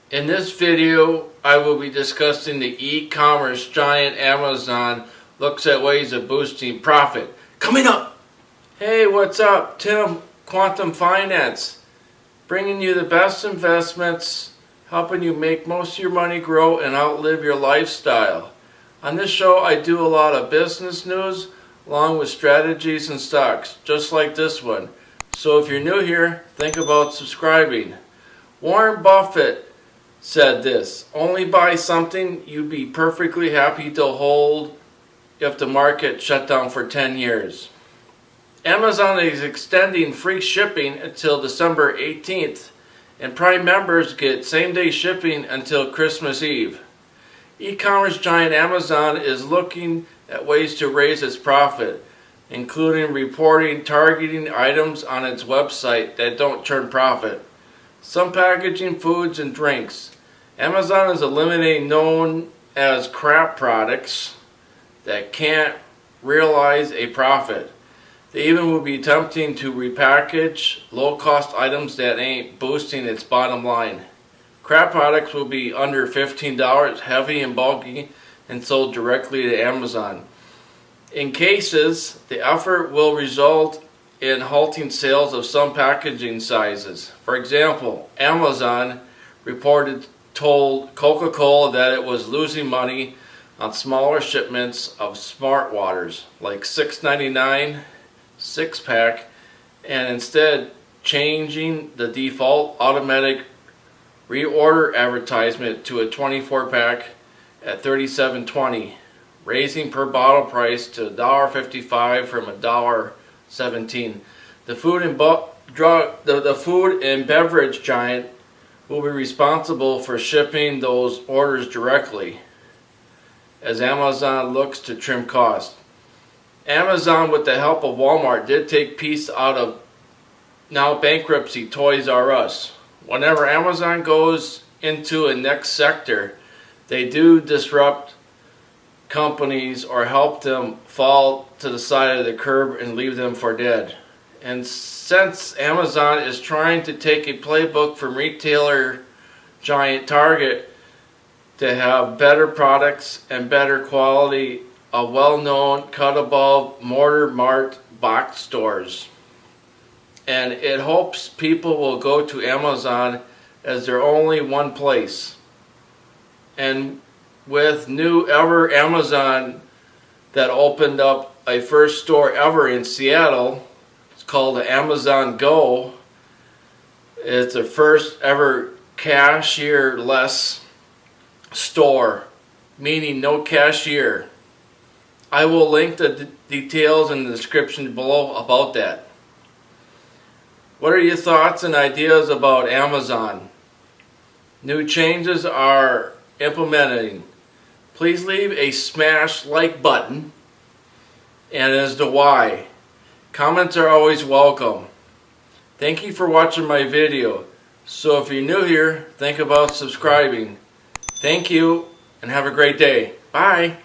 In this video, I will be discussing the e-commerce giant Amazon looks at ways of boosting profit. Coming up! Hey, what's up? Tim, Quantum Finance, bringing you the best investments, helping you make most of your money grow and outlive your lifestyle. On this show, I do a lot of business news along with strategies and stocks, just like this one. So if you're new here, think about subscribing. Warren Buffett said this: only buy something you'd be perfectly happy to hold if the market shut down for 10 years. Amazon is extending free shipping until December 18th, and Prime members get same-day shipping until Christmas Eve. E-commerce giant Amazon is looking at ways to raise its profit, including reporting targeting items on its website that don't turn profit. Some packaging, foods, and drinks. Amazon is eliminating known as crap products that can't realize a profit. They even will be attempting to repackage low-cost items that ain't boosting its bottom line. Crap products will be under $15, heavy and bulky, and sold directly to Amazon. In cases, the effort will result in halting sales of some packaging sizes. For example, Amazon told Coca-Cola that it was losing money on smaller shipments of smart waters, like $6.99 6-pack, and instead changing the default automatic reorder advertisement to a 24-pack at $37.20, raising per bottle price to $1.55 from $1.17. The food and beverage giant will be responsible for shipping those orders directly, as Amazon looks to trim costs. Amazon, with the help of Walmart, did take piece out of now bankruptcy Toys R Us. Whenever Amazon goes into a next sector, they do disrupt companies or help them fall to the side of the curb and leave them for dead. And since Amazon is trying to take a playbook from retailer giant Target to have better products and better quality, a well-known cut above mortar mart box stores, and it hopes people will go to Amazon as their only one place. And with new ever Amazon that opened up a first store ever in Seattle, it's called the Amazon Go. It's the first ever cashier-less store, meaning no cashier. I will link the details in the description below about that. What are your thoughts and ideas about Amazon? New changes are implementing. Please leave a smash like button, and as to why. Comments are always welcome. Thank you for watching my video. So if you're new here, think about subscribing. Thank you and have a great day. Bye.